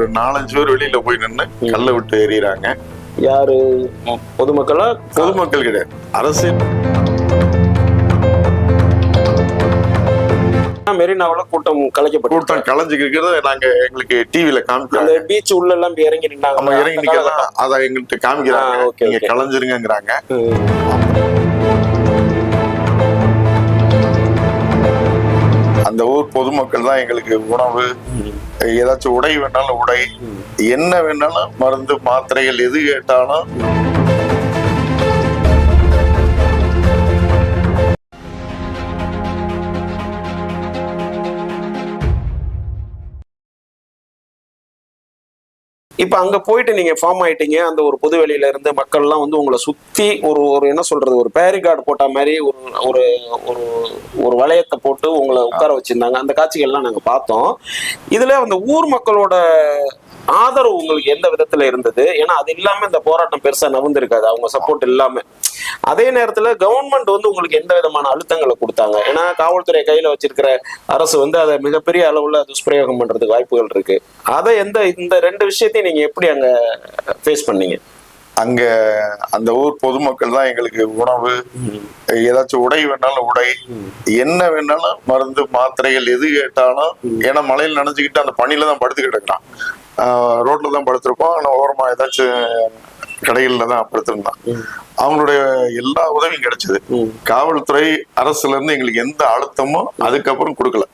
ஒரு 4-5 பேர் வெளியில போய் நின்று கல்லை விட்டு எறிகிறாங்க. யாரு? பொதுமக்களா? பொதுமக்கள் கிடையாது, அரசியல். மெரினாவுல கூட்டம் கூட்டம் கலைஞ்சுக்கிறது நாங்க எங்களுக்கு டிவில காமிக்கிறாங்க. அந்த பீச் உள்ள எல்லாம் இறங்கி நின்னாங்க. நம்ம இறங்கி நிக்கலாம், அதை எங்கள்கிட்ட காமிக்கிறாங்க. நீங்க கலைஞ்சிருங்கிறாங்க. அந்த ஊர் பொதுமக்கள் தான் எங்களுக்கு உணவு, ஏதாச்சும் உடை வேணாலும் உடை, என்ன வேணாலும் மருந்து மாத்திரைகள் எது கேட்டாலும். இப்ப அங்க போயிட்டு நீங்க ஃபார்ம் ஆயிட்டீங்க. அந்த ஒரு பொது வெளியில இருந்து மக்கள் எல்லாம் வந்து உங்களை சுத்தி ஒரு ஒரு என்ன சொல்றது, ஒரு பேரிகார்டு போட்ட மாதிரி ஒரு ஒரு ஒரு வளையத்தை போட்டு உங்களை உட்கார வச்சிருந்தாங்க. அந்த காட்சிகள் எல்லாம் நாங்க பார்த்தோம். இதுல அந்த ஊர் மக்களோட ஆதரவு உங்களுக்கு எந்த விதத்துல இருந்தது? ஏன்னா அது இல்லாம இந்த போராட்டம் பெருசா நகர்ந்திருக்காது, அவங்க சப்போர்ட் இல்லாம. அதே நேரத்துல கவர்மெண்ட் வந்து உங்களுக்கு எந்த விதமான அழுத்தங்களை கொடுத்தாங்க? ஏன்னா காவல்துறை கையில வச்சிருக்கிற அரசு வந்து அதை மிகப்பெரிய அளவுல துஷ்பிரயோகம் பண்றதுக்கு வாய்ப்புகள் இருக்கு. அதை இந்த ரெண்டு விஷயத்தையும் நீங்க எப்படி அங்க ஃபேஸ் பண்ணீங்க? அங்க அந்த ஊர் பொதுமக்கள் தான் எங்களுக்கு உணவு, ஏதாச்சும் உடை வேணாலும் உடை, என்ன வேணாலும் மருந்து மாத்திரைகள் எது கேட்டாலும். ஏன்னா மழையில் நனைஞ்சுக்கிட்டு அந்த பனியில தான் படுத்து கிடக்குறான், ரோட்ல தான் படுத்திருப்போம். ஆனா ஓரமா ஏதாச்சும் கடைகள்ல தான் படுத்திருந்தான். அவங்களுடைய எல்லா உதவியும் கிடைச்சது. காவல்துறை அரசுல இருந்து எங்களுக்கு எந்த அழுத்தமும் அதுக்கப்புறம் கொடுக்கல.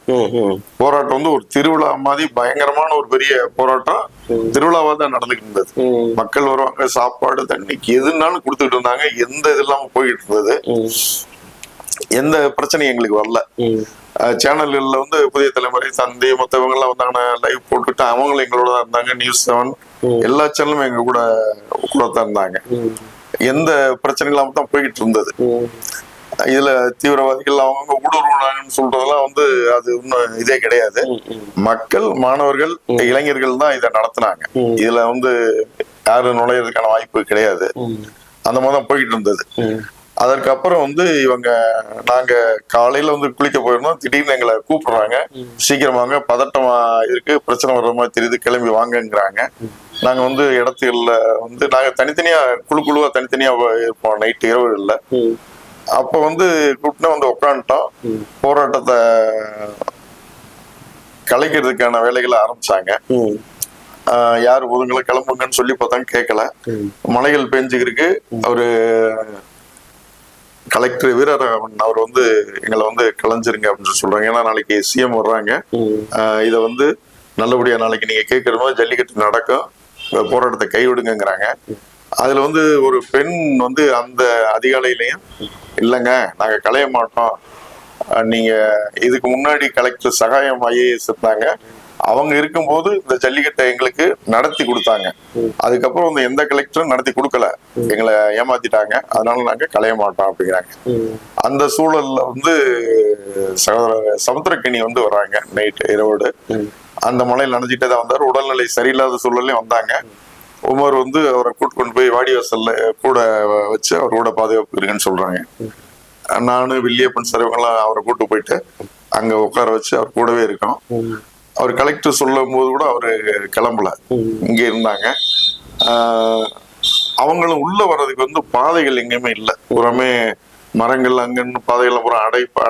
போராட்டம் வந்து ஒரு திருவிழா மாதிரி பயங்கரமான ஒரு பெரிய போராட்டம், திருவிழாவா தான் நடந்துகிட்டு இருந்தது. மக்கள் வருவாங்க, சாப்பாடு தண்ணிக்கு எதுனாலும் கொடுத்துட்டு இருந்தாங்க. எந்த இது இல்லாம போயிட்டு இருந்தது. எந்த பிரச்சனையும் எங்களுக்கு வரல. சேனல்கள்ல வந்து புதிய தலைமுறை, தந்தை, மற்றவங்க எல்லாம் வந்தாங்கன்னா லைவ் போட்டுட்டு அவங்களும் எங்களோட தான் இருந்தாங்க. News7 எல்லா சேனலும் எங்க கூட தான் இருந்தாங்க. எந்த பிரச்சனை இல்லாம தான் போய்கிட்டு இருந்தது. இதுல தீவிரவாதிகள் அவங்க ஊடுருவாங்கன்னு சொல்றதெல்லாம் வந்து அது இன்னும் இதே கிடையாது. மக்கள், மாணவர்கள், இளைஞர்கள் தான் இதை நடத்தினாங்க. இதுல வந்து யாரும் நுழையிறதுக்கான வாய்ப்பு கிடையாது. அந்த மாதிரிதான் போய்கிட்டு இருந்தது. அதற்கப்புறம் வந்து நாங்க காலையில வந்து குளிக்க போயிருந்தோம். திடீர்னு எங்களை கூப்பிடுறாங்க, சீக்கிரமாங்க, பதட்டமா இருக்கு, பிரச்சனை வர்ற மாதிரி தெரியுது, கிளம்பி வாங்கங்கிறாங்க. நாங்க வந்து இடத்துல வந்து நாங்க தனித்தனியா குழுவா தனித்தனியா இருப்போம் நைட்டு இரவுகள்ல. அப்ப வந்து கூட்டினா வந்து உட்காந்துட்டோம். போராட்டத்தை கலைக்கிறதுக்கான வேலைகளை ஆரம்பிச்சாங்க. யாரு ஒதுங்களை கிளம்புங்கன்னு சொல்லி பார்த்தாங்க, கேட்கல. மலைகள் பெஞ்சுக்கிருக்கு. அவரு கலெக்டர் வீரராகவன் அவர் வந்து எங்களை வந்து கலைஞ்சிருங்க அப்படின்னு சொல்றாங்க. ஏன்னா நாளைக்கு சிஎம் வர்றாங்க, இதை வந்து நல்லபடியா நாளைக்கு நீங்க கேட்கிற மாதிரி ஜல்லிக்கட்டு நடக்கும், போராட்டத்தை கைவிடுங்கிறாங்க. அதுல வந்து ஒரு பெண் வந்து அந்த அதிகாலையிலையும் இல்லைங்க நாங்க கலைய மாட்டோம், நீங்க இதுக்கு முன்னாடி கலெக்டர் சகாயம் ஐஏஎஸ் இருந்தாங்க, அவங்க இருக்கும்போது இந்த ஜல்லிக்கட்டை எங்களுக்கு நடத்தி கொடுத்தாங்க. அதுக்கப்புறம் வந்து எந்த கலெக்டரும் நடத்தி கொடுக்கல, எங்களை ஏமாத்திட்டாங்க, அதனால நாங்க கலைய மாட்டோம் அப்படிங்கிறாங்க. அந்த சூழல்ல வந்து சமுத்திரக்கனி வந்து வர்றாங்க நைட் இரவோடு. அந்த மலையில் நனைஞ்சிட்டே தான் வந்தார். உடல்நிலை சரியில்லாத சூழல்லையும் வந்தாங்க. உமர் வந்து அவரை கூட்டு கொண்டு போய் வாடிவாசல்ல கூட வச்சு அவர் கூட பாதுகாப்பு இருக்குன்னு சொல்றாங்க. நானு வில்லியப்பன் சார் இவங்கெல்லாம் அவரை கூட்டு போயிட்டு அங்க உட்கார வச்சு அவர் கூடவே இருக்கோம். அவர் கலெக்டர் சொல்லும் போது கூட அவரு கிளம்பல, இங்க இருந்தாங்க. அவங்களும் உள்ள வர்றதுக்கு வந்து பாதைகள் எங்கேயுமே இல்லை, புறமே மரங்கள், அங்கன்னு பாதைகள் பூரா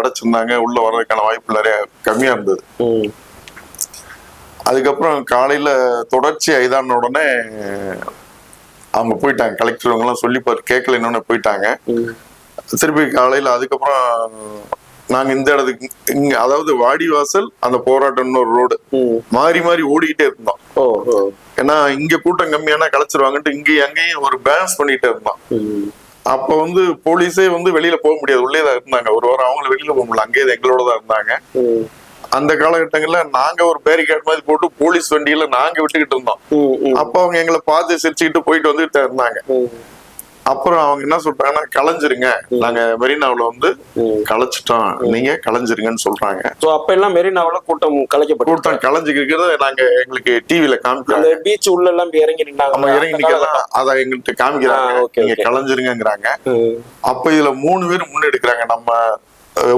அடைச்சிருந்தாங்க. உள்ள வர்றதுக்கான வாய்ப்பு நிறைய கம்மியா இருந்தது. அதுக்கப்புறம் காலையில தொடர்ச்சி ஐதான உடனே அவங்க போயிட்டாங்க. கலெக்டர் அவங்க எல்லாம் சொல்லி கேட்கல, இன்னொன்னு போயிட்டாங்க. திருப்பி காலையில அதுக்கப்புறம் நாங்க இந்த இடத்துக்கு இங்க, அதாவது வாடிவாசல் அந்த போராட்டம் ஒரு ரோடு மாறி மாறி ஓடிக்கிட்டே இருந்தோம். ஏன்னா இங்க கூட்டம் கம்மியான கலைச்சிருவாங்கன்ட்டு இங்க அங்கேயும் ஒரு பேலன்ஸ் பண்ணிட்டே இருந்தோம். அப்ப வந்து போலீஸே வந்து வெளியில போக முடியாது, உள்ளேதான் இருந்தாங்க. ஒரு வாரம் அவங்களும் வெளியில போக முடியல, அங்கேயே எங்களோட தான் இருந்தாங்க. அந்த காலகட்டங்கள்ல நாங்க ஒரு பேரிகார்டு மாதிரி போட்டு போலீஸ் வண்டியில நாங்க விட்டுக்கிட்டு இருந்தோம். அப்ப அவங்க எங்களை பார்த்து சிரிச்சுக்கிட்டு போயிட்டு வந்துட்டு இருந்தாங்க. அப்புறம் அவங்க என்ன சொல்றாங்கன்னா, கலைஞ்சிருங்க, நாங்க மெரினாவுல வந்து கலைச்சிட்டோம், நீங்க கலைஞ்சிருங்கன்னு சொல்றாங்க. அப்ப எல்லாம் மெரினாவுல கூட்டம் கலைஞ்சுக்கிறது நாங்க எங்களுக்கு டிவில காமிக்கிறாங்க. பீச் உள்ள எல்லாம் இறங்கி நம்ம இறங்கி நிக்கலாம், அதை எங்கள்கிட்ட காமிக்கிறாங்க, நீங்க கலைஞ்சிருங்கிறாங்க. அப்ப இதுல 3 பேர் முன்னெடுக்கிறாங்க. நம்ம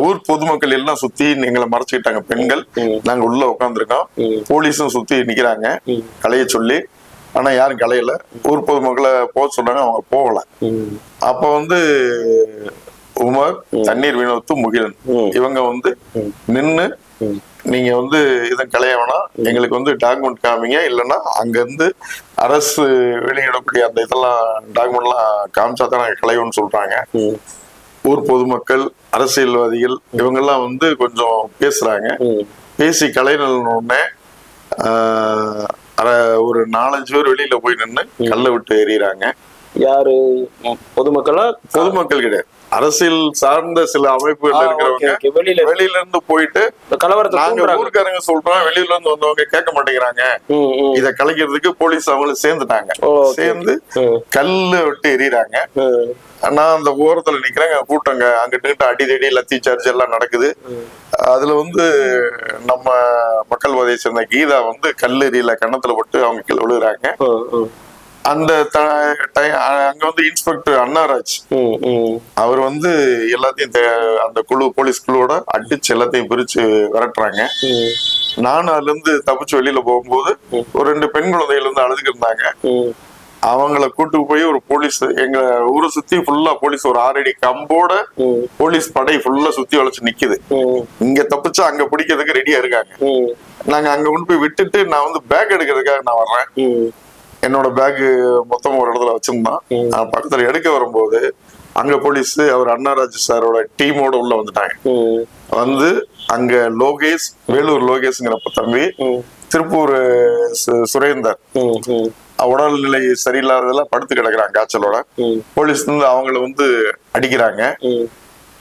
ஊர் பொதுமக்கள் எல்லாம் சுத்தி எங்களை மறைச்சுக்கிட்டாங்க. பெண்கள் நாங்க உள்ள உட்காந்துருக்கோம், போலீஸும் சுத்தி நிக்கிறாங்க கலைய சொல்லி. ஆனா யாரும் கலையல. ஊர் பொதுமக்களை போக சொன்னாங்க, அவங்க போகல. அப்ப வந்து உமர், தண்ணீர் வினோத்து, முகிலன் இவங்க வந்து நின்னு நீங்க வந்து இதன் கலைய வேணாம், எங்களுக்கு வந்து டாக்குமெண்ட் காமிங்க, இல்லைன்னா அங்க இருந்து அரசு வெளியிடக்கூடிய அந்த இதெல்லாம் டாக்குமெண்ட் எல்லாம் காமிச்சா தான் நாங்க கலையோன்னு சொல்றாங்க. ஊர் பொதுமக்கள், அரசியல்வாதிகள் இவங்க எல்லாம் வந்து கொஞ்சம் பேசுறாங்க. பேசி கலைஞர்னே ஒரு 4-5 பேர் வெளியில போய் நின்று கல்லை விட்டு எறிகிறாங்க. யாரு? பொதுமக்களா? பொதுமக்கள் கிடையாது, அரசியல் சார்ந்த சில அமைப்புகள் இருக்கிறவங்க வெளியில இருந்து போயிட்டு கலவரத்தை நாங்க ஊருக்காரங்க சொல்றோம், வெளியில இருந்து வந்தவங்க கேட்க மாட்டேங்கிறாங்க, இத கலைக்கிறதுக்கு போலீஸ் அவங்களும் சேர்ந்துட்டாங்க. சேர்ந்து கல்லு விட்டு எறிகிறாங்க. நான் அந்த ஓரத்துல நிக்கிறேன், கூட்டங்க அங்கிட்டு அடிதடி லத்தி சார்ஜ் எல்லாம் நடக்குது. அதுல வந்து நம்ம மக்கள்வாதியை சேர்ந்த கீதா வந்து கல்லெறியில கன்னத்துல பட்டு அவங்க கீழே விழுகிறாங்க. அந்த அங்க வந்து இன்ஸ்பெக்டர் அண்ணாராஜ் அவர் வந்து எல்லாத்தையும் அந்த குழு, போலீஸ் குழுவோட அடிச்சு எல்லாத்தையும் பிரிச்சு விரட்டுறாங்க. நானும் அதுல இருந்து தப்பிச்சு வெளியில போகும்போது ஒரு 2 பெண் குழந்தைகள் வந்து அழுதுக்கு இருந்தாங்க. அவங்கள கூட்டு போய் ஒரு போலீஸ், எங்க ஊரை சுத்தி ஃபுல்லா போலீஸ், ஒரு 6 அடி கம்போட போலீஸ் படை ஃபுல்லா சுத்தி வளைச்சு நிக்குது. இங்க தப்பிச்சா அங்க பிடிக்கிறதுக்கு ரெடியா இருக்காங்க. நாங்க அங்க கொண்டு போய் விட்டுட்டு நான் வந்து பேக் எடுக்கிறதுக்காக நான் வர்றேன். என்னோட பேக் மொத்தம் ஒரு இடத்துல வச்சிருந்தான். பக்கத்துல எடுக்க வரும்போது அங்க போலீஸ் அவர் அண்ணாராஜ் சாரோட டீமோட உள்ள வந்துட்டாங்க. வந்து அங்க லோகேஷ், வேலூர் லோகேஷ்ங்கிற தம்பி, திருப்பூர் சுரேந்தர் உடல்நிலை சரியில்லாததெல்லாம் படுத்து கிடக்குறாங்க காய்ச்சலோட. போலீஸ் வந்து அவங்கள வந்து அடிக்கிறாங்க,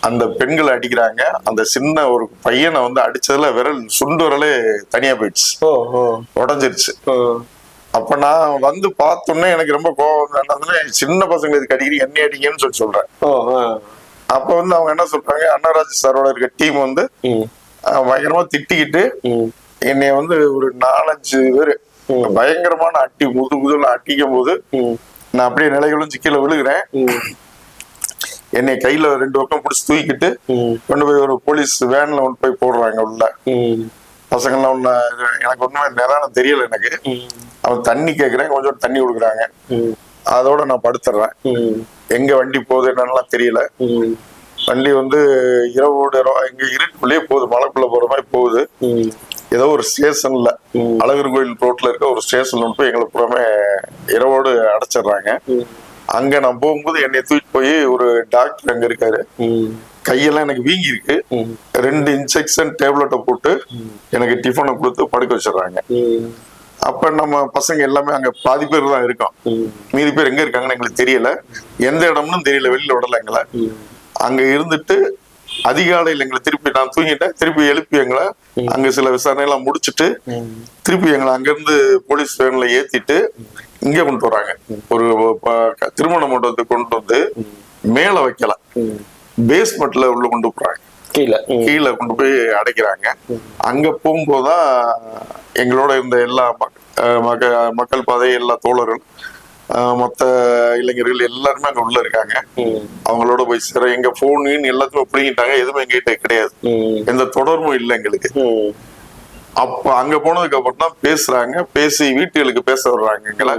அந்த பெண்களை அடிக்கிறாங்க. அந்த சின்ன ஒரு பையனை வந்து அடிச்சதுல விரல், சுண்டு விரலே தனியா போயிடுச்சு, உடஞ்சிருச்சு. அப்ப நான் வந்து பார்த்தோன்னே எனக்கு ரொம்ப கோவம், சின்ன பசங்க இதுக்கு அடிக்கிறீங்க, என்ன அடிங்கன்னு சொல்லி சொல்றேன். அப்ப வந்து அவங்க என்ன சொல்றாங்க, அண்ணாராஜ் சாரோட இருக்க டீம் வந்து பயங்கரமா திட்டிக்கிட்டு என்னைய வந்து ஒரு 4-5 பேரு பயங்கரமான அட்டி, முதுகுல அட்டிக்கும் போது நான் அப்படியே நிலைகளும் கீழே விழுகிறேன். என்னை கையில 2 பக்கம் பிடிச்சி தூக்கிட்டு கொண்டு போய் ஒரு போலீஸ் வேன்ல கொண்டு போய் போடுறாங்க உள்ள. பசங்கள்லாம் உள்ள, எனக்கு ஒண்ணுமே நிதானம் தெரியல எனக்கு. அவன் தண்ணி கேட்கிறேன், கொஞ்சம் தண்ணி கொடுக்குறாங்க. அதோட நான் படுத்துறேன். எங்க வண்டி போகுது என்னன்னு தெரியல. வண்டி வந்து இரவோட எங்க இருட்டுக்குள்ளேயே போகுது, மலைக்குள்ள போற மாதிரி போகுது. ஏதோ ஒரு ஸ்டேஷன்ல, அழகர் கோயில் ரோட்ல இருக்க ஒரு ஸ்டேஷன்ல போய் எங்களை புறமே இரவோடு அடைச்சிடுறாங்க. அங்க நான் போகும்போது என்னை தூக்கிட்டு போய் ஒரு டாக்டர் அங்க இருக்காரு. கையெல்லாம் எனக்கு வீங்கி இருக்கு. 2 இன்ஜெக்ஷன் டேப்லெட்டை போட்டு எனக்கு டிஃபனை கொடுத்து படுக்க வச்சிடுறாங்க. அப்ப நம்ம பசங்க எல்லாமே அங்க பாதி பேர் தான் இருக்கோம். மீதி பேர் எங்க இருக்காங்கன்னு எங்களுக்கு தெரியல, எந்த இடம்னு தெரியல, வெளியில விடல எங்களை. அங்க இருந்துட்டு அதிகாலையில் எங்களை திருப்பி, நான் தூங்கிட்டேன், திருப்பி எழுப்பி எங்களை அங்க சில விசாரணை எல்லாம் முடிச்சுட்டு திருப்பி எங்களை அங்கிருந்து போலீஸ் வேன்ல ஏத்திட்டு இங்க கொண்டு வராங்க. ஒரு திருமண மண்டபத்துக்கு கொண்டு வந்து மேல வைக்கல, பேஸ்மெண்ட்ல உள்ள கொண்டு போறாங்க, கீழே கொண்டு போய் அடைக்கிறாங்க. அங்க போகும்போதுதான் எங்களோட இருந்த எல்லா மக்கள் பாதை, எல்லா தோழர்கள், மொத்த இளைஞர்கள் எல்லாருமே அங்க உள்ள இருக்காங்க. அவங்களோட போய் சேர எங்க போன் எல்லாத்தையும் பிடிங்கிட்டாங்க. எதுவுமே எங்கிட்ட கிடையாது, எந்த தொடர்பும் இல்லை எங்களுக்கு. அப்ப அங்க போனதுக்கு அப்புறம் தான் பேசுறாங்க. பேசி வீட்டுகளுக்கு பேச வர்றாங்க. எங்களை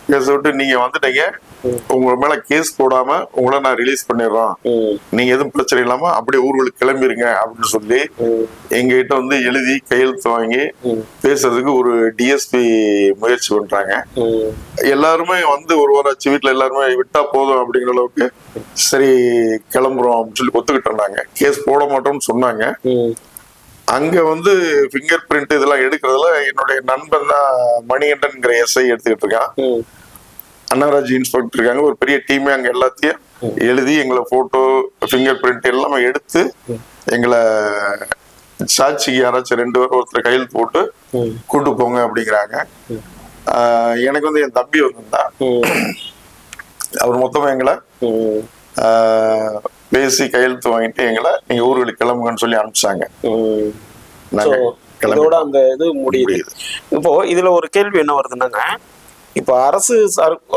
பேச விட்டு, நீங்க வந்துட்டீங்க, உங்க மேல கேஸ் போடாம உங்களை நான் ரிலீஸ் பண்ணிடுறோம், நீங்க எதுவும் பிரச்சனை இல்லாம அப்படியே ஊர்களுக்கு கிளம்பிருங்க அப்படின்னு சொல்லி எங்க கிட்ட வந்து எழுதி கையெழுத்து வாங்கி பேசுறதுக்கு ஒரு டிஎஸ்பி முயற்சி பண்றாங்க. எல்லாருமே வந்து ஒரு வாராச்சு வீட்டுல எல்லாருமே விட்டா போதும் அப்படிங்கிற அளவுக்கு சரி கிளம்புறோம் அப்படின்னு சொல்லி ஒத்துக்கிட்டு இருந்தாங்க. கேஸ் போட மாட்டோம்னு சொன்னாங்க. அங்க வந்து பிங்கர் பிரிண்ட் இதெல்லாம் எடுக்கிறதுல என்னுடைய நண்பன் தான் மணிகண்டன்ங்கிற எஸ்ஐ எடுத்துக்கிட்டு இருக்கான். அண்ணாராஜ் இன்ஸ்பெக்டர் இருக்காங்க, ஒரு பெரிய டீமே அங்க எல்லாத்தையும் எழுதி எங்களை போட்டோ, பிங்கர் பிரிண்ட் எல்லாமே எடுத்து எங்களை சாட்சிக்கு யாராச்சும் 2 பேர் ஒருத்தர் கையெழுத்து போட்டு கூட்டு போங்க அப்படிங்கிறாங்க. எனக்கு வந்து என் தம்பி வந்திருந்தான். அவர் மொத்தமா எங்களை பேசி கையெழுத்து வாங்கிட்டு எங்களை நீங்க ஊர்களுக்கு கிளம்புங்கன்னு சொல்லி அனுப்பிச்சாங்க. இதோட அந்த இது முடியுது. இப்போ இதுல ஒரு கேள்வி என்ன வருதுன்னாங்க, இப்ப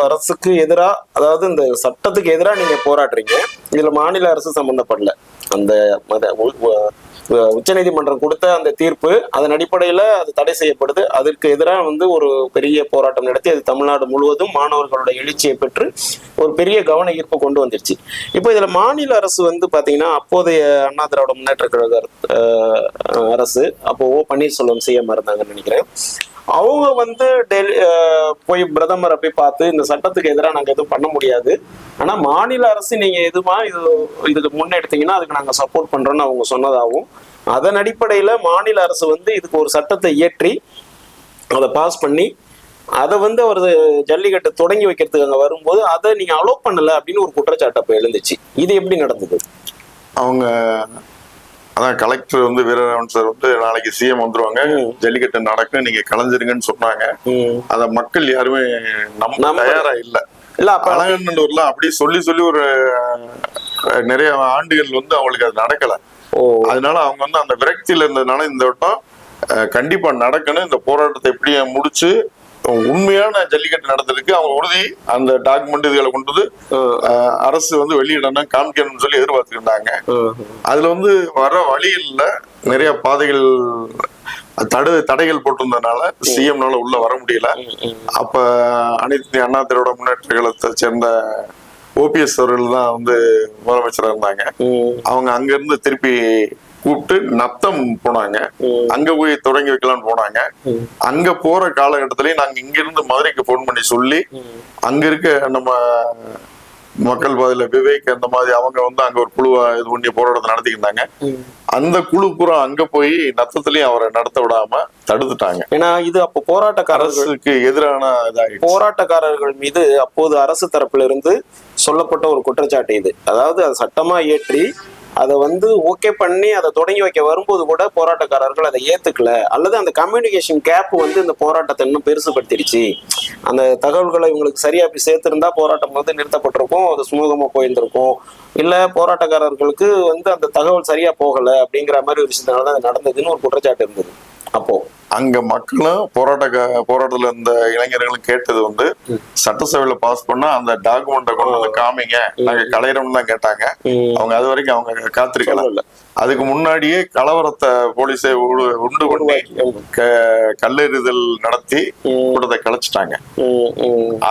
அரசுக்கு எதிரா, அதாவது இந்த சட்டத்துக்கு எதிராக நீங்க போராடுறீங்க, இதுல மாநில அரசு சம்பந்தப்படல, அந்த உச்சநீதிமன்றம் கொடுத்த அந்த தீர்ப்பு அதன் அடிப்படையில அது தடை செய்யப்படுது. அதற்கு எதிராக வந்து ஒரு பெரிய போராட்டம் நடத்தி அது தமிழ்நாடு முழுவதும் மாணவர்களோட எழுச்சியை பெற்று ஒரு பெரிய கவன ஈர்ப்பு கொண்டு வந்துருச்சு. இப்போ இதுல மாநில அரசு வந்து பாத்தீங்கன்னா அப்போதைய அண்ணா திராவிட முன்னேற்ற கழக அரசு, அப்போ ஓ பன்னீர்செல்வம் சிஎம் இருந்தாங்கன்னு நினைக்கிறேன். அவங்க வந்து டெல்லி போய் பிரதமரை போய் பார்த்து இந்த சட்டத்துக்கு எதிராக நாங்கள் எதுவும் பண்ண முடியாது, ஆனா மாநில அரசு நீங்க இதுக்கு முன்னெடுத்தீங்கன்னா அதுக்கு நாங்க சப்போர்ட் பண்றோம்னு அவங்க சொன்னதாகவும், அதன் அடிப்படையில மாநில அரசு வந்து இதுக்கு ஒரு சட்டத்தை இயற்றி அதை பாஸ் பண்ணி அதை வந்து அவர் ஜல்லிக்கட்டு தொடங்கி வைக்கிறதுக்கு அங்க வரும்போது அதை நீங்க அலோவ் பண்ணல அப்படின்னு ஒரு குற்றச்சாட்டு அப்ப எழுந்துச்சு. இது எப்படி நடந்தது? அவங்க அதான் கலெக்டர் வந்து வீரராகவன் சார் வந்து நாளைக்கு சிஎம் வந்துருவாங்க, ஜல்லிக்கட்டு நடக்கும், நீங்க கலைஞ்சிருங்கன்னு சொன்னாங்க. அத மக்கள் யாருமே நம்ம தயாரா இல்ல. அலங்கநல்லூர்ல அப்படி சொல்லி சொல்லி ஒரு நிறைய ஆண்டுகள் வந்து அவங்களுக்கு அது நடக்கல. அதனால அவங்க வந்து அந்த விரக்தியில இருந்ததுனால இந்த வட்டம் கண்டிப்பா நடக்கணும், இந்த போராட்டத்தை எப்படியே முடிச்சு உண்மையான ஜல்லிக்கட்டு நடத்துறதுக்கு அவங்க உறுதி அந்த டாக்குமெண்ட் இதுகளை கொண்டு வந்து அரசு வந்து வெளியிடணும் காமிக்கணும்னு சொல்லி எதிர்பார்த்துக்கிட்டாங்க. அதுல வந்து வர வழியில் நிறைய பாதைகள் தடைகள் போட்டிருந்ததுனால சிஎம்னால உள்ள வர முடியல. அப்ப அனைத்து அண்ணா திராவிட முன்னேற்ற கழகத்தை சேர்ந்த ஓபிஎஸ் அவர்கள் தான் வந்து முதலமைச்சராக இருந்தாங்க. அவங்க அங்க இருந்து திருப்பி கூப்பிட்டு நத்தம் போனாங்க, அங்க போய் தொடங்கி வைக்கலாம்னு போனாங்க. அங்க போற காலகட்டத்திலேயே நாங்க இங்க இருந்து மதுரைக்கு போன் பண்ணி சொல்லி அங்க இருக்க நம்ம மக்கள் பாதையில விவேக் அந்த மாதிரி அவங்க வந்து அங்க ஒரு குழுவா இது பண்ணி போராட்டத்தை நடத்திக்கிட்டாங்க. அந்த குழு பூரா அங்க போய் நத்தத்திலயும் அவரை நடத்த விடாம தடுத்துட்டாங்க. ஏன்னா இது அப்போ போராட்டக்காரர்களுக்கு எதிரான போராட்டக்காரர்கள் மீது அப்போது அரசு தரப்புல இருந்து சொல்லப்பட்ட ஒரு குற்றச்சாட்டு இது. அதாவது அது சட்டமா இயற்றி அதை வந்து ஓகே பண்ணி அதை தொடங்கி வைக்க வரும்போது கூட போராட்டக்காரர்கள் அதை ஏத்துக்கல, அல்லது அந்த கம்யூனிகேஷன் கேப் வந்து இந்த போராட்டத்தை இன்னும் பெருசுபடுத்திடுச்சு, அந்த தகவல்களை இவங்களுக்கு சரியா போய் சேர்த்திருந்தா போராட்டம் வந்து நிறுத்தப்பட்டிருக்கும், அது சுமூகமா போயிருந்திருக்கும், இல்ல போராட்டக்காரர்களுக்கு வந்து அந்த தகவல் சரியா போகல அப்படிங்கிற மாதிரி ஒரு விஷயத்தினாலதான் அது நடந்ததுன்னு ஒரு குற்றச்சாட்டு இருந்தது. அப்போ அங்க மக்களும் போராட்டத்துல இருந்த இளைஞர்களும் கேட்டது வந்து சட்டசபையில பாஸ் பண்ணா அந்த டாக்குமெண்ட்டை கொண்டு வந்து காமிங்க, நாங்க கலையறோம்னு தான் கேட்டாங்க. அவங்க அது வரைக்கும் அவங்க காத்திருக்கலாம். அதுக்கு முன்னாடியே கலவரத்தை போலீஸை உண்டு பண்ணி கல்லெறிதல் நடத்தி கூட்டத்தை கலைச்சிட்டாங்க.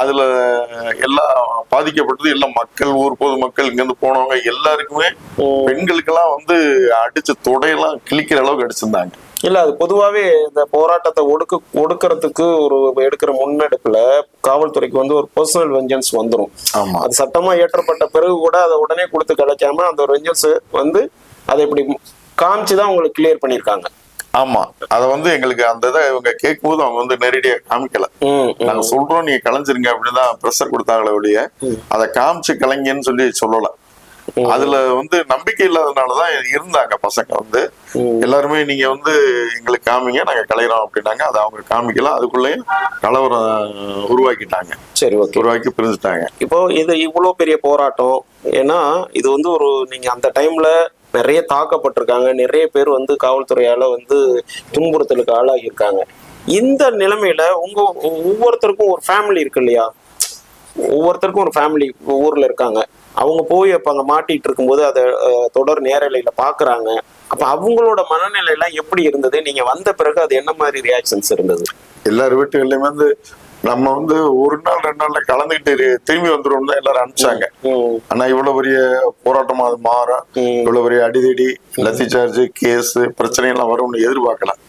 அதுல எல்லாம் பாதிக்கப்பட்டது எல்லாம் மக்கள், ஊர் பொதுமக்கள், இங்க இருந்து போனவங்க எல்லாருக்குமே, பெண்களுக்கெல்லாம் வந்து அடிச்சு தொடையெல்லாம் கிழிக்கிற அளவுக்கு அடிச்சிருந்தாங்க. இல்ல அது பொதுவாவே இந்த போராட்டத்தை ஒடுக்கிறதுக்கு ஒரு எடுக்கிற முன்னெடுப்புல காவல்துறைக்கு வந்து ஒரு பர்சனல் வெஞ்சன்ஸ் வந்துடும். அது சட்டமா இயற்றப்பட்ட பிறகு கூட அதை உடனே கொடுத்து கிடைக்காம அந்த ஒரு வெஞ்சன்ஸ் வந்து அதை இப்படி காமிச்சுதான் உங்களுக்கு கிளியர் பண்ணிருக்காங்க. ஆமா, அத வந்து எங்களுக்கு அந்த இதை இவங்க கேட்கும் போது அவங்க வந்து நேரடியா காமிக்கல. நாங்க சொல்றோம் நீங்க கலைஞ்சிருங்க அப்படின்னுதான் ப்ரெஷர் கொடுத்தாங்களே ஒழிய அதை காமிச்சு கலைங்கன்னு சொல்லி சொல்லல. அதுல வந்து நம்பிக்கை இல்லாதனாலதான் இருந்தாங்க பசங்க வந்து எல்லாருமே நீங்க வந்து எங்களுக்கு காமிங்க, நாங்க கலையிறோம் அப்படின்னாங்க. அதை அவங்க காமிக்கலாம், அதுக்குள்ளேயும் கலவரம் உருவாக்கிட்டாங்க. சரி, உருவாக்கி பிரிஞ்சுட்டாங்க. இப்போ இது இவ்வளவு பெரிய போராட்டம், ஏன்னா இது வந்து ஒரு நீங்க அந்த டைம்ல நிறைய தாக்கப்பட்டிருக்காங்க, நிறைய பேர் வந்து காவல்துறையால வந்து துன்புறுத்தலுக்கு ஆளாகி இருக்காங்க. இந்த நிலைமையில ஒவ்வொருத்தருக்கும் ஒரு ஃபேமிலி இருக்கு இல்லையா, ஒவ்வொருத்தருக்கும் ஒரு ஃபேமிலி ஊர்ல இருக்காங்க. அவங்க போய் அப்ப அங்க மாட்டிட்டு இருக்கும்போது அதை தொடர் நேரலையில பாக்குறாங்க. அப்ப அவங்களோட மனநிலை எல்லாம் எப்படி இருந்தது? நீங்க வந்த பிறகு அது என்ன மாதிரி ரியாக்ஷன்ஸ் இருந்தது? எல்லார் வீட்டுகள்லயுமே வந்து நம்ம வந்து ஒரு நாள் 2 நாள்ல கலந்துகிட்டு திரும்பி வந்துடும் தான் எல்லாரும் அனுப்பிச்சாங்க. ஆனா இவ்வளவு பெரிய போராட்டமா அது மாறும், இவ்வளவு பெரிய அடிதடி, லத்தி சார்ஜ், கேஸ், பிரச்சனை எல்லாம் வரும்னு எதிர்பார்க்கலாம்.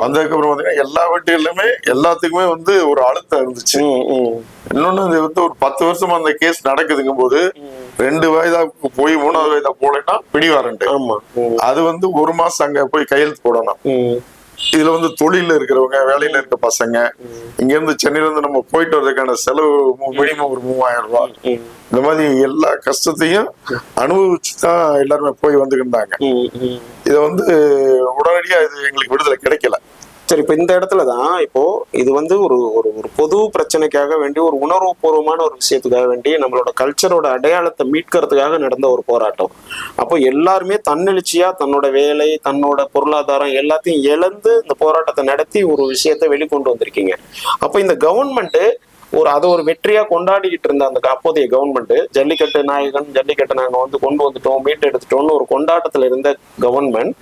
வந்ததுக்கு அப்புறம் பாத்தீங்கன்னா எல்லா வீட்டுகளிலுமே எல்லாத்துக்குமே வந்து ஒரு அழுத்தம் இருந்துச்சு. இன்னொன்னு இது வந்து ஒரு 10 வருஷமா அந்த கேஸ் நடக்குதுங்கும் போது 2 வயதா போய் 3வது வயதா போலன்னா பிடி வாரண்ட், அது வந்து 1 மாசம் அங்க போய் கையெழுத்து போடணும். இதுல வந்து தொழில இருக்கிறவங்க, வேலையில இருக்க பசங்க, இங்க இருந்து சென்னையில இருந்து நம்ம போயிட்டு வர்றதுக்கான செலவு மினிமம் ஒரு 3000 ரூபாய். இந்த மாதிரி எல்லா கஷ்டத்தையும் அனுபவிச்சுதான் எல்லாருமே போய் வந்துக்கிட்டாங்க. இத வந்து உடனடியா இது எங்களுக்கு விடுதலை கிடைக்கல. சரி, இப்ப இந்த இடத்துலதான் இப்போ இது வந்து ஒரு ஒரு பொது பிரச்சனைக்காக வேண்டி, ஒரு உணர்வுபூர்வமான ஒரு விஷயத்துக்காக வேண்டி, நம்மளோட கல்ச்சரோட அடையாளத்தை மீட்கிறதுக்காக நடந்த ஒரு போராட்டம். அப்போ எல்லாருமே தன்னெழுச்சியா தன்னோட வேலை, தன்னோட பொருளாதாரம் எல்லாத்தையும் இழந்து இந்த போராட்டத்தை நடத்தி ஒரு விஷயத்த வெளிக்கொண்டு வந்திருக்கீங்க. அப்போ இந்த கவர்மெண்ட் அதை ஒரு வெற்றியா கொண்டாடிக்கிட்டு இருந்த அந்த அப்போதைய கவர்மெண்ட், ஜல்லிக்கட்டு நாயகன், ஜல்லிக்கட்டு நாங்க வந்து கொண்டு வந்துட்டோம், மீட்டு எடுத்துட்டோம்னு ஒரு கொண்டாட்டத்துல இருந்த கவர்மெண்ட்,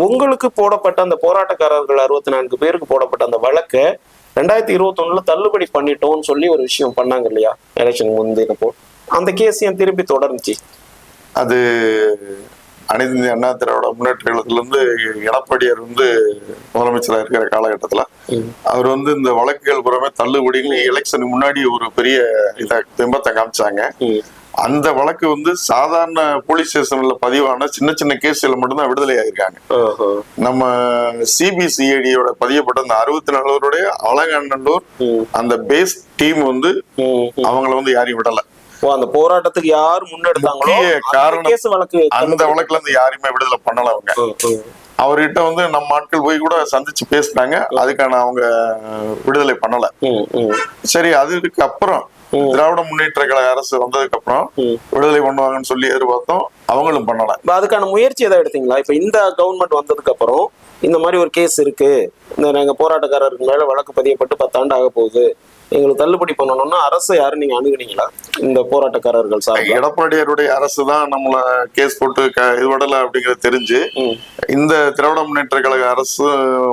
உங்களுக்கு போடப்பட்ட அந்த போராட்டக்காரர்கள் 64 பேருக்கு போடப்பட்ட அந்த வழக்கை 2021 தள்ளுபடி பண்ணிட்டோம்னு சொல்லி ஒரு விஷயம் பண்ணாங்க இல்லையா எலெக்ஷன் முந்தினப்போ? அந்த கேஸ் ஏன் திருப்பி தொடர்ந்துச்சு? அது அனைத்து இந்திய அண்ணா திராவிட முன்னேற்ற கழகத்துல இருந்து எடப்பாடியார் வந்து முதலமைச்சராக இருக்கிற காலகட்டத்துல அவர் வந்து இந்த வழக்குகள் புறமே தள்ளுபடின்னு எலெக்ஷனுக்கு முன்னாடி ஒரு பெரிய பிம்பத்தை காமிச்சாங்க. அந்த வழக்கு வந்து சாதாரண போலீஸ் ஸ்டேஷன்ல பதிவான சின்ன சின்ன கேஸ்ல மட்டும்தான் விடுதலை ஆயிருக்காங்க. நம்ம சிபிசிஐடியோட பதியப்பட்ட அந்த 64 அலங்காநல்லூர் அந்த பேஸ் டீம் வந்து அவங்கள வந்து யாரையும் விடல. அந்த போராட்டத்துக்கு யார் முன்னெடுத்தாங்களோ அந்த வழக்குல இருந்து யாருமே விடுதலை பண்ணல. அவங்க அவர்கிட்ட வந்து நம்ம ஆட்கள் போய் கூட சந்திச்சு பேசினாங்க, அதுக்கான அவங்க விடுதலை பண்ணல. சரி, அதுக்கு அப்புறம் திராவிட முன்னேற்ற கழக அரசு வந்ததுக்கு அப்புறம் விடுதலை பண்ணுவாங்கன்னு சொல்லி எதிர்பார்த்தோம், அவங்களும் பண்ணல. அதுக்கான முயற்சி எதாவது எடுத்தீங்களா? இப்ப இந்த கவர்மெண்ட் வந்ததுக்கு அப்புறம் இந்த மாதிரி ஒரு கேஸ் இருக்கு, இந்த நாங்க போராட்டக்காரருக்கு மேல வழக்கு பதியப்பட்டு 10 ஆண்டு ஆக போகுது, எங்களுக்கு தள்ளுபடி பண்ணணும்னா அரசு யாரும் நீங்க அணுகுனீங்களா? இந்த போராட்டக்காரர்கள் சார் எடப்பாடியாருடைய அரசு தான் நம்மள கேஸ் போட்டு இது விடல அப்படிங்கறது தெரிஞ்சு இந்த திராவிட முன்னேற்ற கழக அரசு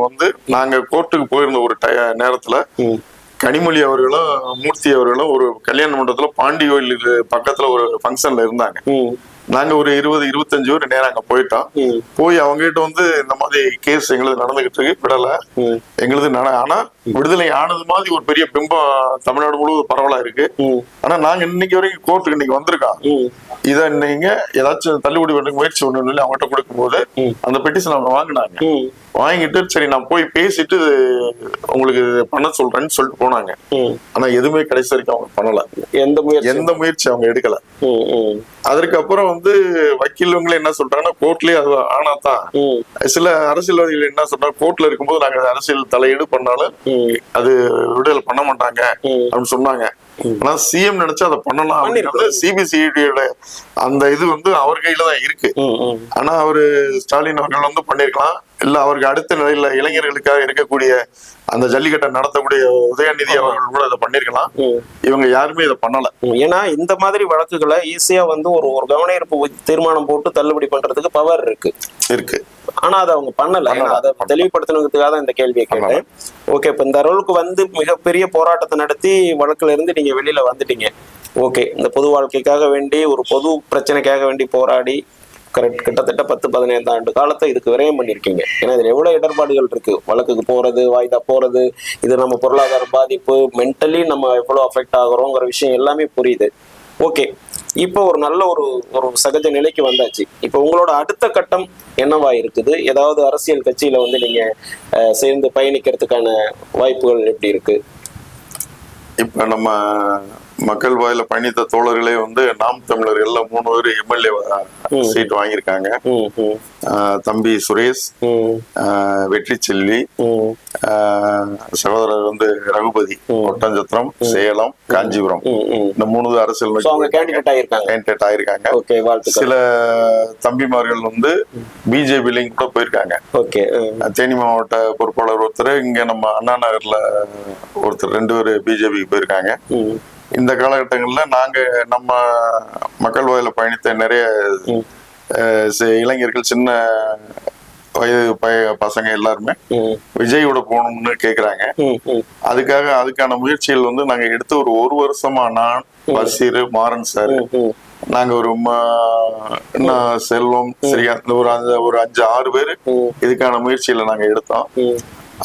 வந்து நாங்க கோர்ட்டுக்கு போயிருந்த ஒரு நேரத்துல கனிமொழி அவர்களும் மூர்த்தி அவர்களும் ஒரு கல்யாண மண்டபத்துல பாண்டி கோயிலுக்கு பக்கத்துல ஒரு ஃபங்க்ஷன்ல இருந்தாங்க. நாங்க ஒரு 20-25 பேர் நேரம் அங்க போயிட்டோம். போய் அவங்க கிட்ட வந்து இந்த மாதிரி கேஸ் எங்களுக்கு நடந்துகிட்டு இருக்கு, விடல எங்களுது. ஆனா விடுதலை ஆனது மாதிரி ஒரு பெரிய பிம்பம் தமிழ்நாடு முழுவதும் பரவலா இருக்கு. ஆனா நாங்க இன்னைக்கு வரைக்கும் கோர்ட்டுக்கு இன்னைக்கு வந்திருக்கோம். இதை நீங்க ஏதாச்சும் தள்ளுபடி பண்ண முயற்சி ஒண்ணு அவங்ககிட்ட கொடுக்கும் போது அந்த பெட்டிஷன் அவங்க வாங்கினாங்க. வாங்கிட்டு சரி நான் போய் பேசிட்டு உங்களுக்கு பண்ண சொல்றேன்னு சொல்லிட்டு போனாங்க. ஆனா எதுவுமே கடைசி வரைக்கும் அவங்க பண்ணல, எந்த முயற்சி அவங்க எடுக்கல. அதற்கப்புறம் வந்து வக்கீல்வங்களே என்ன சொல்றாங்கன்னா கோர்ட்லயே அது ஆனாதான். சில அரசியல்வாதிகள் என்ன சொல்றாங்க, கோர்ட்ல இருக்கும்போது நாங்க அரசியல் தலையீடு பண்ணாலும் அது விடுதலை பண்ண மாட்டாங்க அப்படின்னு சொன்னாங்க. ஆனா சிஎம் நினைச்சா அதை பண்ணலாம் அப்படின்றது சிபிசிஐடியோட அந்த இது வந்து அவர் கையில தான் இருக்கு. ஆனா அவரு ஸ்டாலின் அவர்கள் வந்து பண்ணிருக்கலாம், இல்ல அவருக்கு அடுத்த நிலையில இளைஞர்களுக்காக இருக்கக்கூடிய அந்த ஜல்லிக்கட்டை நடத்தக்கூடிய உதயநிதி அவர்கள் கூட அதை பண்ணிருக்கலாம். இவங்க யாருமே இதை பண்ணல. ஏன்னா இந்த மாதிரி வழக்குகளை ஈஸியா வந்து ஒரு கவன ஈர்ப்பு தீர்மானம் போட்டு தள்ளுபடி பண்றதுக்கு பவர் இருக்கு. ஆனா அதை அவங்க பண்ணல. அதை தெளிவுபடுத்தணுங்கிறதுக்காக தான் இந்த கேள்வியை கேட்டேன். ஓகே, இப்ப இந்த அளவுக்கு வந்து மிகப்பெரிய போராட்டத்தை நடத்தி வழக்குல இருந்து நீங்க வெளியில வந்துட்டீங்க. ஓகே, இந்த பொது வாழ்க்கைக்காக வேண்டி ஒரு பொது பிரச்சனைக்காக வேண்டி போராடி கிட்டத்தட்ட 10-15 ஆண்டு காலத்தை இதுக்கு விரயம் பண்ணிருக்கீங்க. ஏன்னா இதுல எவ்வளவு இடர்பாடுகள் இருக்கு, வழக்குக்கு போறது, வாய்தா போறது, இது நம்ம பொருளாதார பாதிப்பு, மென்டலி நம்ம எவ்வளவு அஃபெக்ட் ஆகுறோங்கிற விஷயம் எல்லாமே புரியுது. ஓகே, இப்போ ஒரு நல்ல ஒரு சகஜ நிலைக்கு வந்தாச்சு. இப்போ உங்களோட அடுத்த கட்டம் என்னவா இருக்குது? ஏதாவது அரசியல் கட்சியில வந்து நீங்க சேர்ந்து பயணிக்கிறதுக்கான வாய்ப்புகள் எப்படி இருக்கு? இப்ப நம்ம மக்கள் வாயில பயணித்த தோழர்களே வந்து நாம் தமிழர் எல்லாம் 3 பேர் எம்எல்ஏ சீட் வாங்கியிருக்காங்க. தம்பி சுரேஷ், வெற்றி செல்வி, சகோதரர் வந்து ரகுபதி, ஒட்டஞ்சத்திரம், சேலம், காஞ்சிபுரம், இந்த 3 அரசியல் கேண்டிடேட் ஆயிருக்காங்க. சில தம்பிமார்கள் வந்து பிஜேபிலையும் கூட போயிருக்காங்க. தேனி மாவட்ட பொறுப்பாளர் ஒருத்தர், இங்க நம்ம அண்ணா நகர்ல ஒருத்தர், 2 பேர் பிஜேபிக்கு போயிருக்காங்க. இந்த காலகட்டங்கள்ல நாங்க நம்ம மக்கள் வாயில பயணித்த நிறைய இளைஞர்கள், சின்ன வயது பசங்க எல்லாருமே விஜயோட போகணும்னு கேக்குறாங்க. அதுக்கான முயற்சிகள் வந்து நாங்க எடுத்து ஒரு வருஷமா நான், பஷீர், மாறன் சார், நாங்க ஒரு செல்வம், சரியா ஒரு 5-6 பேரு இதுக்கான முயற்சியில நாங்க எடுத்தோம்.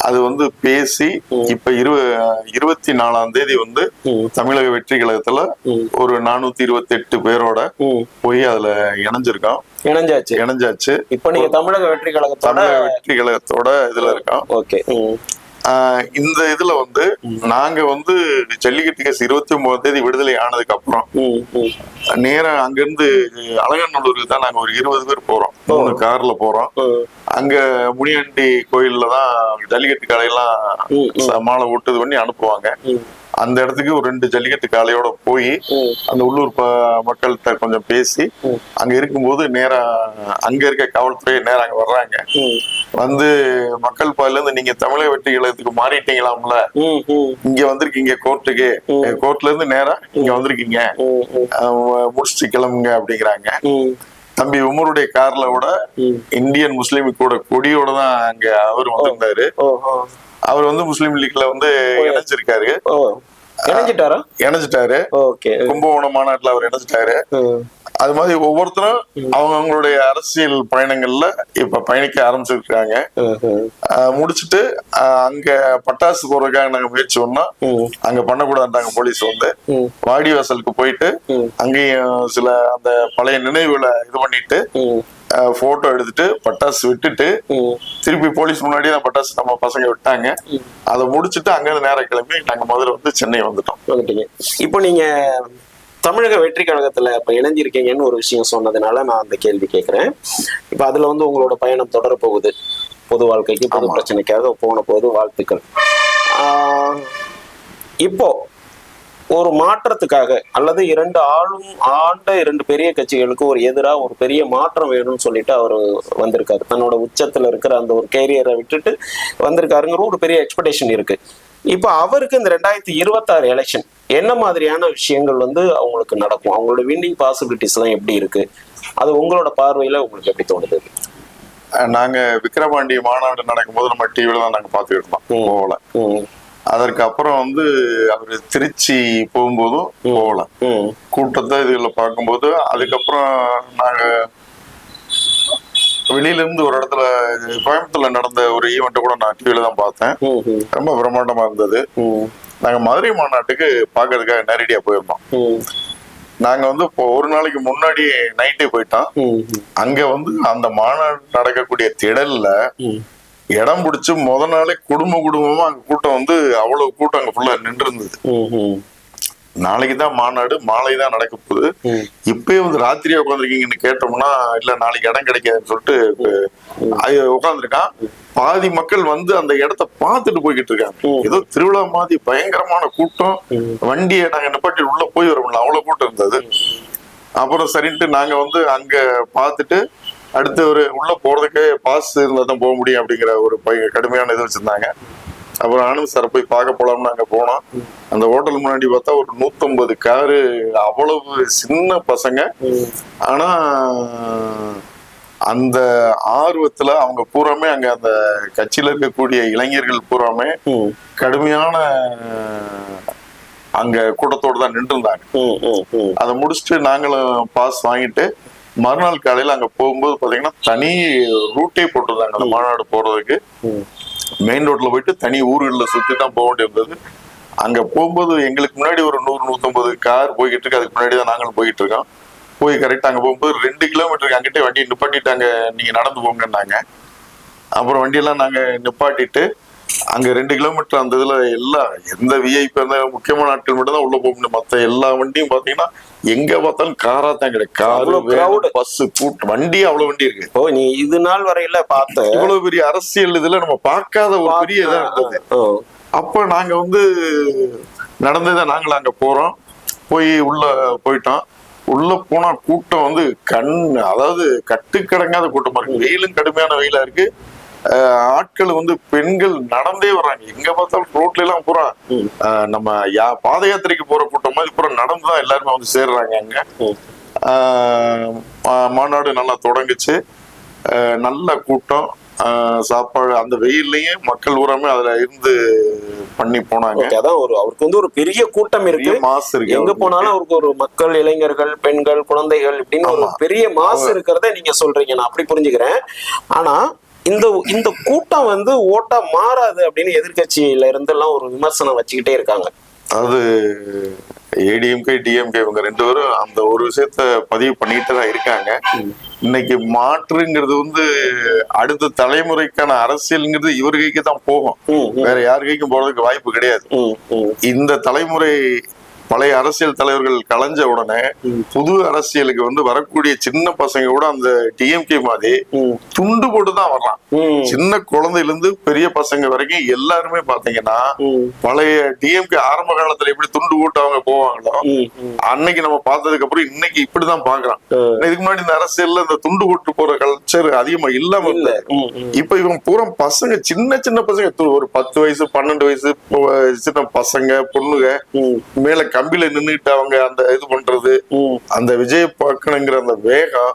அது வந்து பேசி இப்ப 24ஆம் தேதி வந்து தமிழக வெற்றி கழகத்துல ஒரு 428 பேரோட போய் அதுல இணைஞ்சாச்சு. இப்ப நீங்க தமிழக வெற்றி கழகத்தோட இதுல இருக்கோம். ஓகே, இந்த இதுல வந்து நாங்க வந்து ஜல்லிக்கட்டு கேஸ் 29ஆம் தேதி விடுதலை ஆனதுக்கு அப்புறம் நேரம் அங்க இருந்து அலங்காநல்லூருக்கு தான் நாங்க ஒரு 20 பேர் போறோம். 3 கார்ல போறோம். அங்க முனியாண்டி கோயில்ல தான் ஜல்லிக்கட்டு கடையெல்லாம் மாலை ஒட்டுது பண்ணி அனுப்புவாங்க. அந்த இடத்துக்கு ஒரு 2 ஜல்லிக்கட்டு காளையோட போய் அந்த உள்ளூர் மக்கள்கிட்ட கொஞ்சம் பேசி அங்க இருக்கும்போது நேரா அங்க இருக்க காவல்துறை நேரா அங்க வர்றாங்க. வந்து மக்கள் பாதையில இருந்து நீங்க தமிழக வெற்றி கழகத்துக்கு மாறிட்டீங்களாம்ல, இங்க வந்திருக்கீங்க கோர்ட்டுக்கு, கோர்ட்ல இருந்து நேரா இங்க வந்திருக்கீங்க, முடிச்சுட்டு கிளம்புங்க அப்படிங்கிறாங்க. தம்பி உமருடைய கார்ல கூட இந்தியன் முஸ்லீம் கூட கொடியோட தான் அங்க அவர் வந்திருந்தாரு. அவர் வந்து முஸ்லீம் லீக்ல வந்து இணைஞ்சிருக்காரு. இணைஞ்சிட்டாரு. கும்பகோணம் மாநாட்டுல அவர் இணைஞ்சிட்டாரு. அது மாதிரி ஒவ்வொருத்தரும் அவங்களுடைய அரசியல் பயணங்கள்ல இப்ப பயணிக்க ஆரம்பிச்சிருக்காங்க. முடிச்சுட்டு அங்க பட்டாசு போடுறதுக்காக நாங்க முயற்சி பண்ணோம். அங்க பண்ணக்கூடாதுட்டாங்க போலீஸ் வந்து. வாடிவாசலுக்கு போயிட்டு அங்கேயும் சில அந்த பழைய நினைவுகளை இது பண்ணிட்டு போட்டோ எடுத்துட்டு பட்டாசு விட்டுட்டு திருப்பி போலீஸ் முன்னாடி தான் பட்டாசு நம்ம பசங்க விட்டாங்க. அதை முடிச்சுட்டு அங்க இருந்து நேரம் கிளம்பி நாங்க முதல்ல வந்து சென்னை வந்துட்டோம். இப்போ நீங்க தமிழக வெற்றி கழகத்துல இப்ப இணைஞ்சிருக்கீங்கன்னு ஒரு விஷயம் சொன்னதுனால நான் அந்த கேள்வி கேட்கிறேன். இப்ப அதுல வந்து உங்களோட பயணம் தொடர போகுது. பொது வாழ்க்கைக்கு, பொது பிரச்சனைக்காக போன போது வாழ்த்துக்கள். இப்போ ஒரு மாற்றத்துக்காக அல்லது இரண்டு பெரிய கட்சிகளுக்கு ஒரு எதிராக ஒரு பெரிய மாற்றம் வேணும்னு சொல்லிட்டு அவர் வந்திருக்காரு. தன்னோட உச்சத்துல இருக்கிற அந்த ஒரு கேரியரை விட்டுட்டு வந்திருக்காருங்கிற ஒரு பெரிய எக்ஸ்பெக்டேஷன் இருக்கு. இப்ப அவருக்கு இந்த 2026 எலெக்ஷன் என்ன மாதிரியான விஷயங்கள் வந்து அவங்களுக்கு நடக்கும்? அவங்களோட வின்னிங் பாசிபிலிட்டிஸ் எல்லாம் எப்படி இருக்கு? அது உங்களோட பார்வையில உங்களுக்கு எப்படி தோணுது? நாங்க விக்கிரவாண்டி மாநாடு நடக்கும்போது நம்ம டிவில தான் நாங்க பாத்துக்கிட்டு இருந்தோம், போகல. அதற்கு அப்புறம் வந்து அவரு திருச்சி போகும்போதும் போகல. கூட்டத்தை இதுல பார்க்கும்போது அதுக்கப்புறம் நாங்க வெளியில இருந்து ஒரு இடத்துல கோயம்புத்தூர்ல நடந்த ஒரு ஈவெண்ட் கூட நான் டிவில தான் பார்த்தேன். ரொம்ப பிரம்மாண்டமா இருந்தது. நாங்க மதுரை மாநாட்டுக்கு பாக்குறதுக்காக நேரடியா போயிருந்தோம். நாங்க வந்து இப்போ ஒரு நாளைக்கு முன்னாடி நைட்டே போயிட்டோம். அங்க வந்து அந்த மாநாடு நடக்கக்கூடிய திடல்ல இடம் பிடிச்சு நாளே குடும்பமா அங்க கூட்டம் வந்து அவ்வளவு கூட்டம் அங்க ஃபுல்லா நின்று இருந்தது. நாளைக்குதான் மாநாடு, மாலைதான் நடக்க போகுது. இப்பயே வந்து ராத்திரியா உட்காந்துருக்கீங்கன்னு கேட்டோம்னா இல்ல நாளைக்கு இடம் கிடைக்காதுன்னு சொல்லிட்டு உட்காந்துருக்கான். பாதி மக்கள் வந்து அந்த இடத்த பார்த்துட்டு போய்கிட்டு இருக்காங்க. ஏதோ திருவிழா மாதிரி பயங்கரமான கூட்டம். வண்டியை நாங்க நிப்பாட்டி உள்ள போய் வரோம்ல, அவ்வளவு கூட்டம் இருந்தது. அப்புறம் சரின்ட்டு நாங்க வந்து அங்க பார்த்துட்டு அடுத்து ஒரு உள்ள போறதுக்கு பாஸ் இருந்தா தான் போக முடியும் அப்படிங்கிற ஒரு கடுமையான இது வச்சிருந்தாங்க. அப்புறம் ஆனந்த் சார் போய் பார்க்க போலாம்னு நாங்க போனோம். அந்த ஹோட்டல் முன்னாடி பார்த்தா ஒரு 150 காரு, அவ்வளவு சின்ன பசங்க. ஆனா அந்த ஆர்வத்துல அவங்க பூராமே அங்க அந்த கட்சியில இருக்கக்கூடிய இளைஞர்கள் பூராமே கடுமையான அங்க கூட்டத்தோடு தான் நின்று இருந்தாங்க. அதை முடிச்சுட்டு நாங்களும் பாஸ் வாங்கிட்டு மறுநாள் காலையில அங்க போகும்போது பாத்தீங்கன்னா தனி ரூட்டே போட்டிருந்தாங்க. அந்த மாநாடு போறதுக்கு மெயின் ரோட்ல போயிட்டு தனி ஊர்களில் சுத்தி தான் போக வேண்டியிருந்தது. அங்க போகும்போது எங்களுக்கு முன்னாடி ஒரு 100-150 கார் போய்கிட்டு இருக்கு. அதுக்கு முன்னாடி தான் நாங்களும் போயிட்டு இருக்கோம். போய் கரெக்டா அங்க போகும்போது 2 கிலோமீட்டருக்கு அங்கிட்டே வண்டியை நிப்பாட்டிட்டாங்க, நீங்க நடந்து போங்கன்னாங்க. அப்புறம் வண்டியெல்லாம் நாங்க நிப்பாட்டிட்டு அங்க 2 கிலோமீட்டர் அந்த இதுல எல்லாம் எந்த விஐபி முக்கியமான ஆட்கள் மட்டும் தான் உள்ள போக முடியும். மத்த எல்லா வண்டியும் பாத்தீங்கன்னா எங்க பார்த்தாலும் காரா தான் கிடைக்கும். காரு, பஸ், கூட்டம், வண்டி அவ்வளவு வண்டி இருக்கு. ஓ, நீ இது நாள் வரையில பார்த்த இவ்வளவு பெரிய அரசியல் இதுல நம்ம பார்க்காத ஒரு பெரிய இதா இருந்தது. அப்ப நாங்க வந்து நடந்ததை நாங்களும் அங்க போறோம். போய் உள்ள போயிட்டோம். உள்ள போனா கூட்டம் வந்து அதாவது கட்டுக்கடங்காத கூட்டமா இருக்கு. வெயிலும் கடுமையான வெயிலா இருக்கு. ஆட்கள் வந்து பெண்கள் நடந்தே வர்றாங்க. எங்க பார்த்தாலும் ரோட்ல எல்லாம் பூரா நம்ம பாத யாத்திரைக்கு போற கூட்டம் மாதிரி பூரா நடந்துதான் எல்லாருமே வந்து சேர்றாங்க. அங்க மாநாடு நல்லா தொடங்குச்சு. நல்ல கூட்டம், சாப்பாடு, அந்த வெயில்லயும் மக்கள் ஊராமே அதுல இருந்து பண்ணி போனாங்க. அதான் அவருக்கு வந்து ஒரு பெரிய கூட்டம் இருக்கு, மாசு இருக்கு. எங்க போனாலும் அவருக்கு ஒரு மக்கள், இளைஞர்கள், பெண்கள், குழந்தைகள் இப்படின்னு ஒரு பெரிய மாசு இருக்கிறத நீங்க சொல்றீங்க. நான் அப்படி புரிஞ்சுக்கிறேன். ஆனா இந்த கூட்டம் வந்து ஓட்டா மாறாது அப்படின்னு எதிர்கட்சியில இருந்து எல்லாம் ஒரு விமர்சனம் வச்சுக்கிட்டே இருக்காங்க. அது ஏடிஎம்கே, டிஎம்கே இவங்க 2 பேரும் அந்த ஒரு விஷயத்த பதிவு பண்ணிட்டு தான் இருக்காங்க. இன்னைக்கு மாற்றுங்கிறது வந்து அடுத்த தலைமுறைக்கான அரசியல்ங்கிறது இவர் கைக்கு தான் போகும். வேற யார் கைக்கும் போறதுக்கு வாய்ப்பு கிடையாது. இந்த தலைமுறை பழைய அரசியல் தலைவர்கள் கலைஞ்ச உடனே புது அரசியலுக்கு வந்து வரக்கூடிய சின்ன பசங்க கூட அந்த டிஎம்கே மாதிரி துண்டு போட்டு தான் வர்றான். சின்ன குழந்தையில இருந்து பெரிய பசங்க வரைக்கும் எல்லாருமே பாத்தீங்கன்னா பழைய டிஎம்கே ஆரம்ப காலத்துல எப்படி துண்டு போட்டு அவங்க போவாங்களோ அன்னைக்கு நம்ம பார்த்ததுக்கு அப்புறம் இன்னைக்கு இப்படிதான் பாக்குறான். இதுக்கு முன்னாடி இந்த அரசியல்ல இந்த துண்டு போட்டு போற கல்ச்சர் அதிகமா இல்லாம இல்ல. இப்ப இவங்க பூரா பசங்க சின்ன சின்ன பசங்க ஒரு 10 வயசு 12 வயசு சின்ன பசங்க பொண்ணுங்க மேல கம்பியில நின்றுட்டு அவங்க அந்த இது பண்றது, அந்த விஜய் பார்க்கணுங்கிற அந்த வேகம்,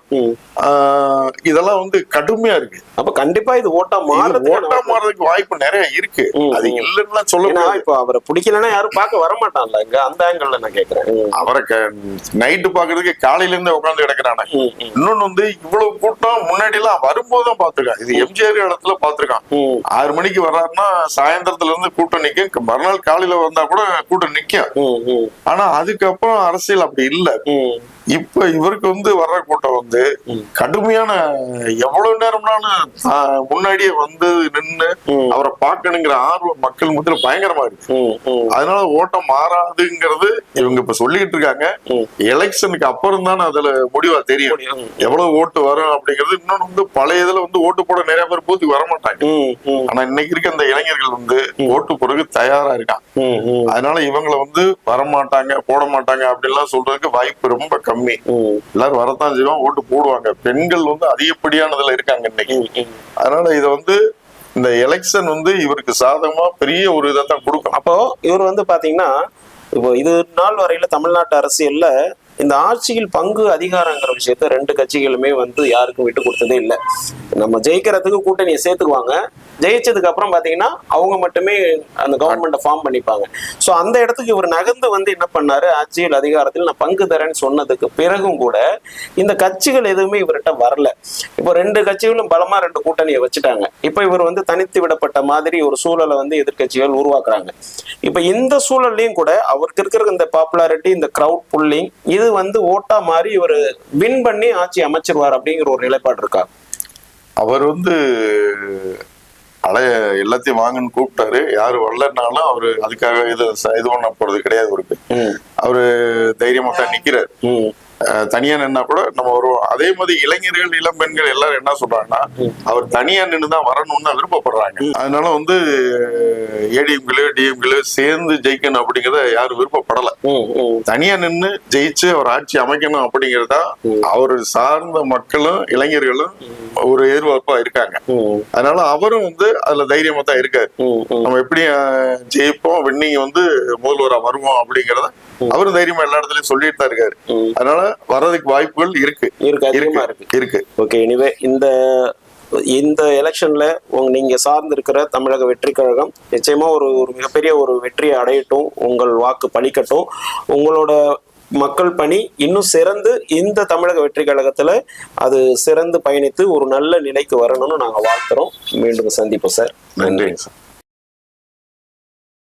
இதெல்லாம் வந்து கடுமையா இருக்கு. அப்ப கண்டிப்பா இது ஓட்டா மாறதுக்கு வாய்ப்பு நிறைய இருக்கு. அது இல்லைன்னா சொல்ல. இப்ப அவரை பிடிக்கலன்னா யாரும் பார்க்க வரமாட்டான்ல, இங்க அந்த ஆங்கிள் நான் கேக்குறேன். அவரை நைட்டு பாக்குறதுக்கு காலையில இருந்து உட்காந்து கிடக்குறானே. இன்னொன்னு வந்து இவ்வளவு கூட்டம் முன்னாடி எல்லாம் வரும்போதுதான் பாத்துருக்கான். இது எம்ஜிஆர் இடத்துல பாத்துருக்கான். 6 மணிக்கு வர்றாருன்னா சாயந்தரத்துல இருந்து கூட்டம் நிக்கும், மறுநாள் காலையில வந்தா கூட கூட்டம் நிக்கும். ஆனா அதுக்கப்புறம் அரசியல் அப்படி இல்ல. இப்ப இவருக்கு வந்து வர்ற கூட்டம் வந்து கடுமையான, எவ்வளவு நேரம்னாலும் முன்னாடியே வந்து நின்னு அவரை பார்க்கணுங்கிற ஆர்வம் மக்கள் மத்தியில பயங்கரமா இருக்கு. அதனால ஓட்டம் மாறாதுங்கிறது இவங்க இப்ப சொல்லிட்டு இருக்காங்க. எலெக்ஷனுக்கு அப்புறம் தானே அதுல முடிவா தெரியும் எவ்வளவு ஓட்டு வரும் அப்படிங்கிறது. இன்னொன்னு வந்து பழைய இதுல வந்து ஓட்டு போட நிறைய பேர் போதுக்கு வரமாட்டாங்க. ஆனா இன்னைக்கு இருக்க அந்த இளைஞர்கள் வந்து ஓட்டு போடுறதுக்கு தயாரா இருக்கான். அதனால இவங்களை வந்து வரமாட்டாங்க போட மாட்டாங்க அப்படின்லாம் சொல்றதுக்கு வாய்ப்பு ரொம்ப கம்மி. எல்லாரும் வரத்தான் செய்வோம், ஓட்டு போடுவாங்க. பெண்கள் வந்து அதிகப்படியானதுல இருக்காங்க இன்னைக்கு. அதனால இத வந்து இந்த எலெக்ஷன் வந்து இவருக்கு சாதகமா பெரிய ஒரு இதைத்தான் கொடுக்கும். அப்போ இவர் வந்து பாத்தீங்கன்னா இப்போ இது நாள் வரையில தமிழ்நாட்டு அரசியல்ல இந்த ஆட்சியில் பங்கு அதிகாரங்கிற விஷயத்த 2 கட்சிகளுமே வந்து யாருக்கும் விட்டு கொடுத்ததே இல்லை. நம்ம ஜெயிக்கிறதுக்கு கூட்டணியை சேர்த்துக்குவாங்க, ஜெயிச்சதுக்கு அப்புறம் பாத்தீங்கன்னா அவங்க மட்டுமே அந்த கவர்மெண்ட்டை ஃபார்ம் பண்ணிப்பாங்க. ஸோ அந்த இடத்துக்கு இவர் நகர்ந்து வந்து என்ன பண்ணாரு, ஆட்சியில் அதிகாரத்தில் நான் பங்கு தரேன்னு சொன்னதுக்கு பிறகும் கூட இந்த கட்சிகள் எதுவுமே இவர்கிட்ட வரல. இப்போ 2 கட்சிகளும் பலமா 2 கூட்டணியை வச்சுட்டாங்க. இப்போ இவர் வந்து தனித்து விடப்பட்ட மாதிரி ஒரு சூழலை வந்து எதிர்கட்சிகள் உருவாக்குறாங்க. இப்ப இந்த சூழல்லையும் கூட அவருக்கு இருக்கிற இந்த பாப்புலாரிட்டி, இந்த கிரவுட் புல்லிங், இது வந்து ஓட்டா மாதிரி இவர் வின் பண்ணி ஆட்சி அமைச்சிருவார் அப்படிங்கிற ஒரு நிலைப்பாடு இருக்கா? அவர் வந்து எல்லாத்தையும் வாங்கன்னு கூப்பிட்டாரு. யாரு வரலன்னாலும் அவரு அதுக்காக இது பண்ண போறது கிடையாது. அவருக்கு அவரு தைரியமா தான் நிக்கிறாரு. தனியா நின்னா கூட நம்ம வருவோம். அதே மாதிரி இளைஞர்கள் இளம் பெண்கள் எல்லாரும் என்ன சொல்றாங்கன்னா அவர் தனியா நின்றுதான் வரணும்னு விருப்பப்படுறாங்க. அதனால வந்து ஏடிஎம்களோ டிஎம்களோ சேர்ந்து ஜெயிக்கணும் அப்படிங்கறத யாரும் விருப்பப்படல. தனியா நின்று ஜெயிச்சு அவர் ஆட்சி அமைக்கணும் அப்படிங்கறதா அவரு சார்ந்த மக்களும் இளைஞர்களும் ஒரு எதிர்பார்ப்பா இருக்காங்க. அதனால அவரும் வந்து அதுல தைரியமா தான் இருக்காரு. நம்ம எப்படி ஜெயிப்போம், வின்னிங் வந்து முதல்வரா வருவோம் அப்படிங்கறத அவரும் தைரியமா எல்லா இடத்துலயும் சொல்லிட்டு தான் இருக்காரு. அதனால வர்றதுக்கு வாய்ப்புகள் இருக்கு. ஓகே, எனிவே இந்த எலெக்ஷன்ல நீங்க சார்ந்து இருக்கிற தமிழக வெற்றி கழகம் நிச்சயமா ஒரு மிகப்பெரிய ஒரு வெற்றியை அடையட்டும். உங்கள் வாக்கு பலிக்கட்டும். உங்களோட மக்கள் பணி இன்னும் சிறந்து இந்த தமிழக வெற்றி கழகத்துல அது சிறந்து பயணித்து ஒரு நல்ல நிலைக்கு வரணும்னு நாங்க வாழ்த்துறோம். மீண்டும் சந்திப்போம் சார். நன்றி சார்.